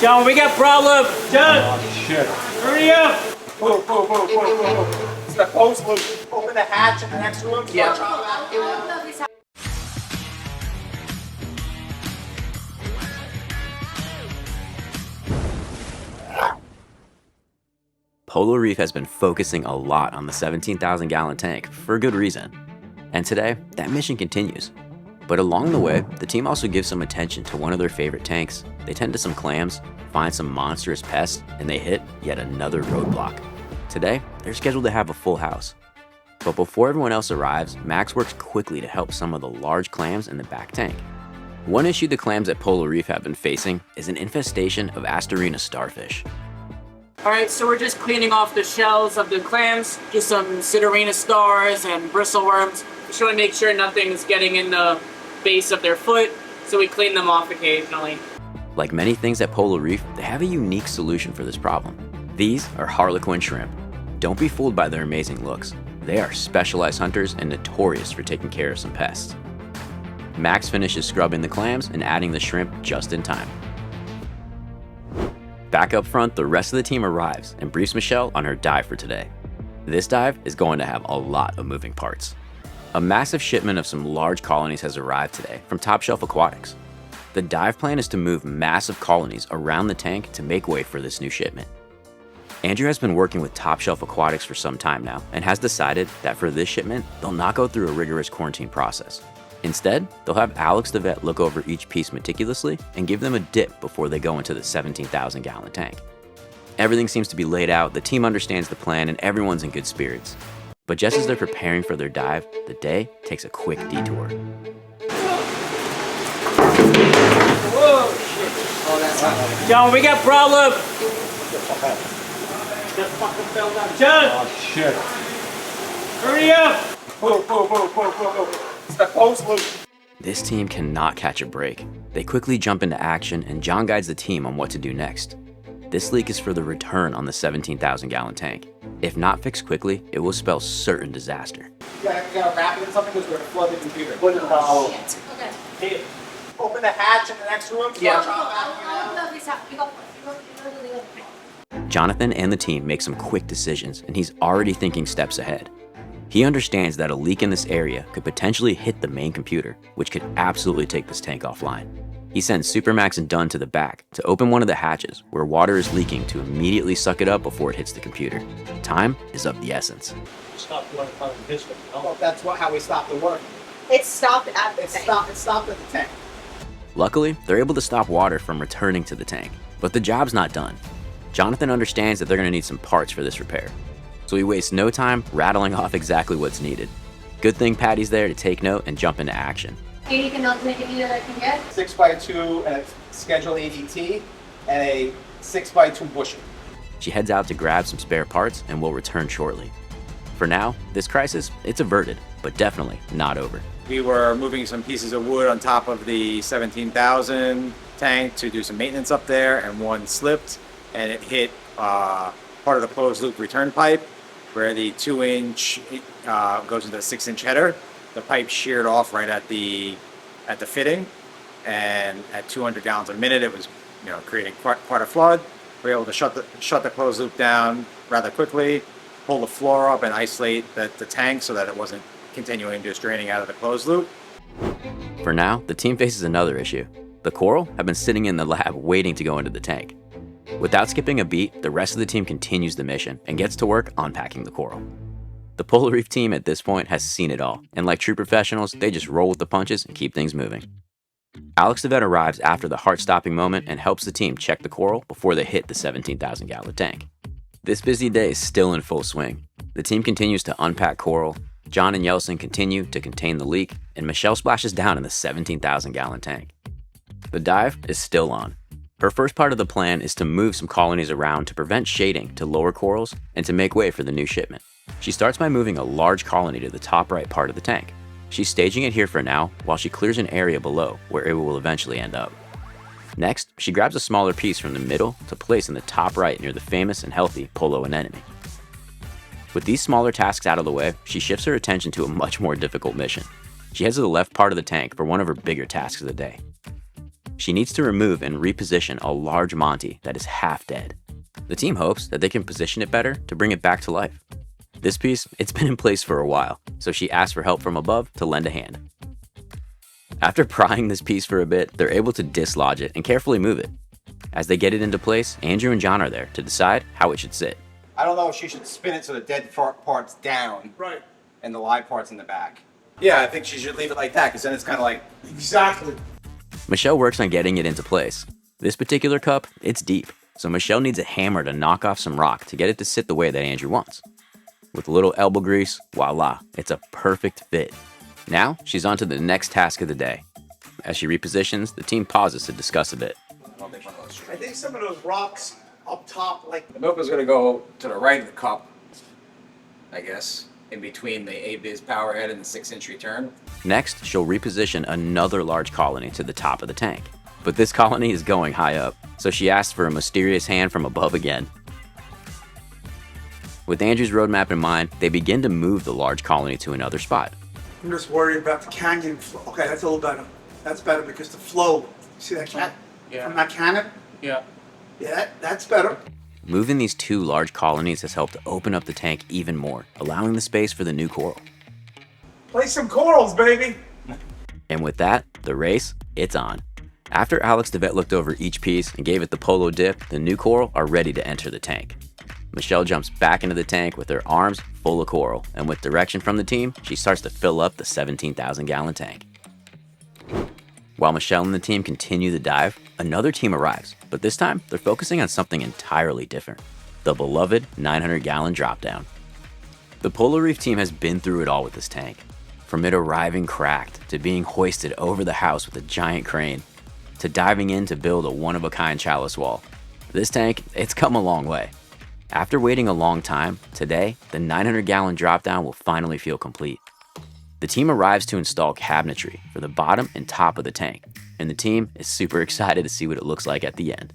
John, we got problem. John. Oh, shit. Hurry up. It's the closed loop. Open the hatch in the next room. Yeah. Polo Reef has been focusing a lot on the 17,000 gallon tank for good reason. And today, that mission continues. But along the way, the team also gives some attention to one of their favorite tanks. They tend to some clams, find some monstrous pests, and they hit yet another roadblock. Today, they're scheduled to have a full house. But before everyone else arrives, Max works quickly to help some of the large clams in the back tank. One issue the clams at Polo Reef have been facing is an infestation of Astorina starfish. Alright, so we're just cleaning off the shells of the clams, just some Sidorina stars and bristleworms. Just want to make sure nothing's getting in the base of their foot, so we clean them off occasionally. Like many things at Polo Reef, they have a unique solution for this problem. These are harlequin shrimp. Don't be fooled by their amazing looks. They are specialized hunters and notorious for taking care of some pests. Max finishes scrubbing the clams and adding the shrimp just in time. Back up front, the rest of the team arrives and briefs Michelle on her dive for today. This dive is going to have a lot of moving parts. A massive shipment of some large colonies has arrived today from Shelf Aquatics. The dive plan is to move massive colonies around the tank to make way for this new shipment. Andrew has been working with Shelf Aquatics for some time now and has decided that for this shipment, they'll not go through a rigorous quarantine process. Instead, they'll have Alex the vet look over each piece meticulously and give them a dip before they go into the 17,000 gallon tank. Everything seems to be laid out, the team understands the plan, and everyone's in good spirits. But just as they're preparing for their dive, the day takes a quick detour. Whoa, shit. Oh, that's hot. John, we got problem. Just fucking fell down. John! Oh, shit. Hurry up! It's the closed loop. This team cannot catch a break. They quickly jump into action, and John guides the team on what to do next. This leak is for the return on the 17,000 gallon tank. If not fixed quickly, it will spell certain disaster. You gotta wrap it in something because we're gonna flood the computer. Put it in the hole. Okay. Open the hatch in the next room. Yeah. Jonathan and the team make some quick decisions, and he's already thinking steps ahead. He understands that a leak in this area could potentially hit the main computer, which could absolutely take this tank offline. He sends Supermax and Dunn to the back to open one of the hatches where water is leaking to immediately suck it up before it hits the computer. Time is of the essence. Well, that's how we stopped the work. It stopped at the It tank. stopped at the tank. Luckily, they're able to stop water from returning to the tank, but the job's not done. Jonathan understands that they're going to need some parts for this repair, so he wastes no time rattling off exactly what's needed. Good thing Patty's there to take note and jump into action. Anything else that I can get? 6x2 and a scheduled ADT and a 6x2 bushing. She heads out to grab some spare parts and will return shortly. For now, this crisis, it's averted, but definitely not over. We were moving some pieces of wood on top of the 17,000 tank to do some maintenance up there, and one slipped and it hit part of the closed loop return pipe where the 2-inch goes into the 6-inch header. The pipe sheared off right at the fitting, and at 200 gallons a minute, it was creating quite a flood. We were able to shut the closed loop down rather quickly, pull the floor up, and isolate the tank so that it wasn't continuing just draining out of the closed loop. For now, the team faces another issue. The coral have been sitting in the lab waiting to go into the tank. Without skipping a beat, the rest of the team continues the mission and gets to work unpacking the coral. The Polo Reef team at this point has seen it all, and like true professionals, they just roll with the punches and keep things moving. Alex the vet arrives after the heart-stopping moment and helps the team check the coral before they hit the 17,000 gallon tank. This busy day is still in full swing. The team continues to unpack coral, John and Yeltsin continue to contain the leak, and Michelle splashes down in the 17,000 gallon tank. The dive is still on. Her first part of the plan is to move some colonies around to prevent shading to lower corals and to make way for the new shipment. She starts by moving a large colony to the top right part of the tank. She's staging it here for now while she clears an area below where it will eventually end up. Next, she grabs a smaller piece from the middle to place in the top right near the famous and healthy polo anemone. With these smaller tasks out of the way, she shifts her attention to a much more difficult mission. She heads to the left part of the tank for one of her bigger tasks of the day. she needs to remove and reposition a large Monty that is half dead. The team hopes that they can position it better to bring it back to life. This piece, it's been in place for a while, so she asks for help from above to lend a hand. After prying this piece for a bit, they're able to dislodge it and carefully move it. As they get it into place, Andrew and John are there to decide how it should sit. I don't know if she should spin it so the dead part's down. Right. And the live part's in the back. Yeah, I think she should leave it like that, because then it's kind of like... Exactly. Michelle works on getting it into place. This particular cup, it's deep, so Michelle needs a hammer to knock off some rock to get it to sit the way that Andrew wants. With a little elbow grease, voila, it's a perfect fit. Now, she's on to the next task of the day. As she repositions, the team pauses to discuss a bit. I think some of those rocks up top, like The milk is going to go to the right of the cup, I guess, in between the A-Biz power head and the 6-inch return. Next, she'll reposition another large colony to the top of the tank. But this colony is going high up, so she asks for a mysterious hand from above again. With Andrew's roadmap in mind, they begin to move the large colony to another spot. I'm just worried about the canyon flow. Okay, that's a little better. That's better because the flow. See that canyon? Yeah. From that cannon? Yeah. Yeah, that's better. Moving these two large colonies has helped to open up the tank even more, allowing the space for the new coral. Play some corals, baby. And with that, the race, it's on. After Alex the vet looked over each piece and gave it the polo dip, the new coral are ready to enter the tank. Michelle jumps back into the tank with her arms full of coral, and with direction from the team, she starts to fill up the 17,000-gallon tank. While Michelle and the team continue the dive, another team arrives, but this time they're focusing on something entirely different: the beloved 900-gallon dropdown. The Polo Reef team has been through it all with this tank, from it arriving cracked to being hoisted over the house with a giant crane, to diving in to build a one-of-a-kind chalice wall. This tank, it's come a long way. After waiting a long time, today, the 900-gallon dropdown will finally feel complete. The team arrives to install cabinetry for the bottom and top of the tank, and the team is super excited to see what it looks like at the end.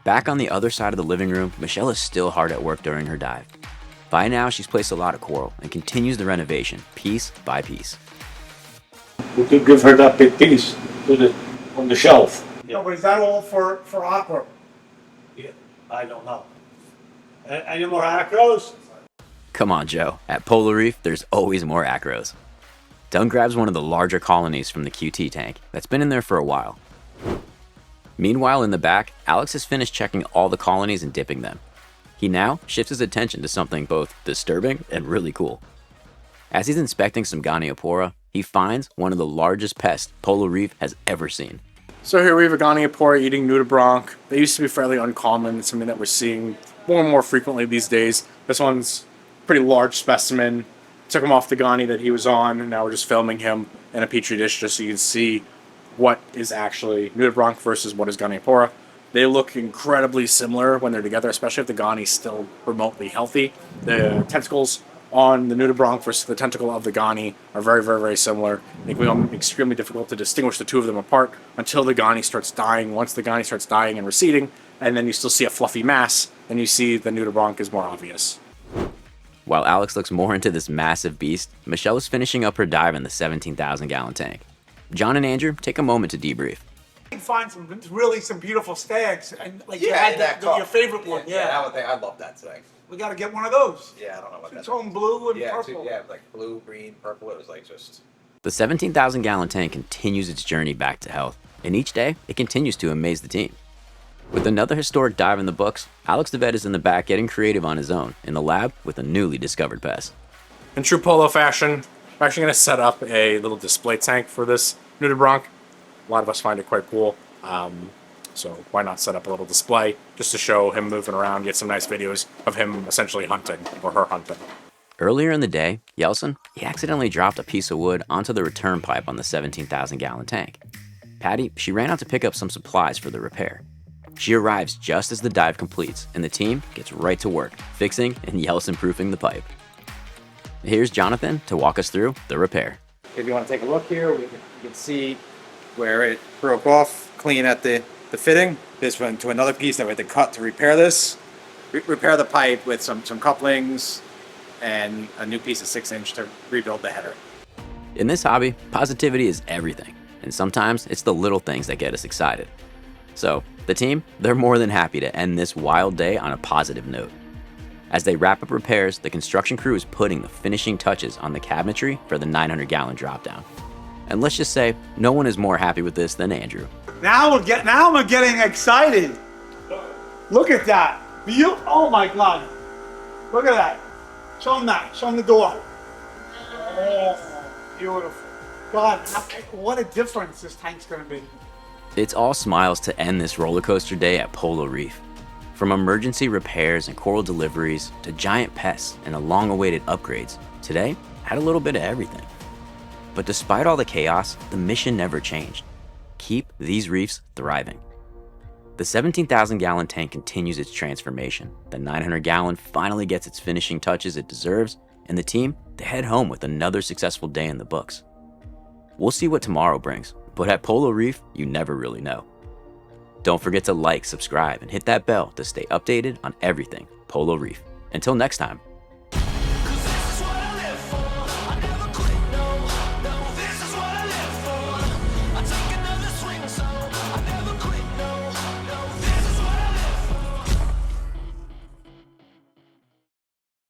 Back on the other side of the living room, Michelle is still hard at work during her dive. By now, she's placed a lot of coral and continues the renovation, piece by piece. We could give her that big piece on the shelf. No, but is that all for aqua? Yeah, I don't know. Any more acros? Come on, Joe. At Polo Reef, there's always more acros. Doug grabs one of the larger colonies from the QT tank that's been in there for a while. Meanwhile, in the back, Alex has finished checking all the colonies and dipping them. He now shifts his attention to something both disturbing and really cool. As he's inspecting some Goniopora, he finds one of the largest pests Polo Reef has ever seen. So here we have a Goniopora eating nudibranch. They used to be fairly uncommon. It's something that we're seeing more and more frequently these days. This one's a pretty large specimen. Took him off the Goni that he was on, and now we're just filming him in a petri dish just so you can see what is actually nudibranch versus what is Goniopora. They look incredibly similar when they're together, especially if the Goni's still remotely healthy. The tentacles on the nudibranch versus the tentacle of the Goni are very, very, very similar. It becomes extremely difficult to distinguish the two of them apart until the Goni starts dying. Once the Goni starts dying and receding, and then you still see a fluffy mass, and you see the nudibranch is more obvious. While Alex looks more into this massive beast, Michelle is finishing up her dive in the 17,000-gallon tank. John and Andrew take a moment to debrief. You can find some beautiful stags, and like you Yeah, had in that your cup. favorite one. Yeah, that one thing, I love that thing. we got to get one of those. Yeah, I don't know what It's that on blue and Yeah, purple. yeah, like blue, green, purple. It was like just... The 17,000-gallon tank continues its journey back to health, and each day, it continues to amaze the team. With another historic dive in the books, Alex the vet is in the back getting creative on his own in the lab with a newly discovered pest. In true Polo fashion, I'm actually going to set up a little display tank for this nudibranch. A lot of us find it quite cool, so why not set up a little display just to show him moving around, get some nice videos of him essentially hunting, or her hunting. Earlier in the day, Yeltsin, he accidentally dropped a piece of wood onto the return pipe on the 17,000-gallon tank. Patty, she ran out to pick up some supplies for the repair. She arrives just as the dive completes, and the team gets right to work, fixing and Yeltsin-proofing the pipe. Here's Jonathan to walk us through the repair. If you want to take a look here, you can see where it broke off, clean at the fitting. This went to another piece that we had to cut to repair this. Repair the pipe with some couplings and a new piece of 6-inch to rebuild the header. In this hobby, positivity is everything, And sometimes it's the little things that get us excited. So, the team, they're more than happy to end this wild day on a positive note. As they wrap up repairs, the construction crew is putting the finishing touches on the cabinetry for the 900-gallon dropdown. And let's just say, no one is more happy with this than Andrew. Now I'm getting excited. Look at that. Oh my God. Look at that. Show them that. Show them the door. Oh, beautiful. God, what a difference this tank's gonna be. It's all smiles to end this roller coaster day at Polo Reef. From emergency repairs and coral deliveries to giant pests and the long-awaited upgrades, today had a little bit of everything. But despite all the chaos, the mission never changed. Keep these reefs thriving. The 17,000-gallon tank continues its transformation. The 900-gallon finally gets its finishing touches it deserves, and the team, they head home with another successful day in the books. We'll see what tomorrow brings, but at Polo Reef, you never really know. Don't forget to like, subscribe, and hit that bell to stay updated on everything Polo Reef. Until next time.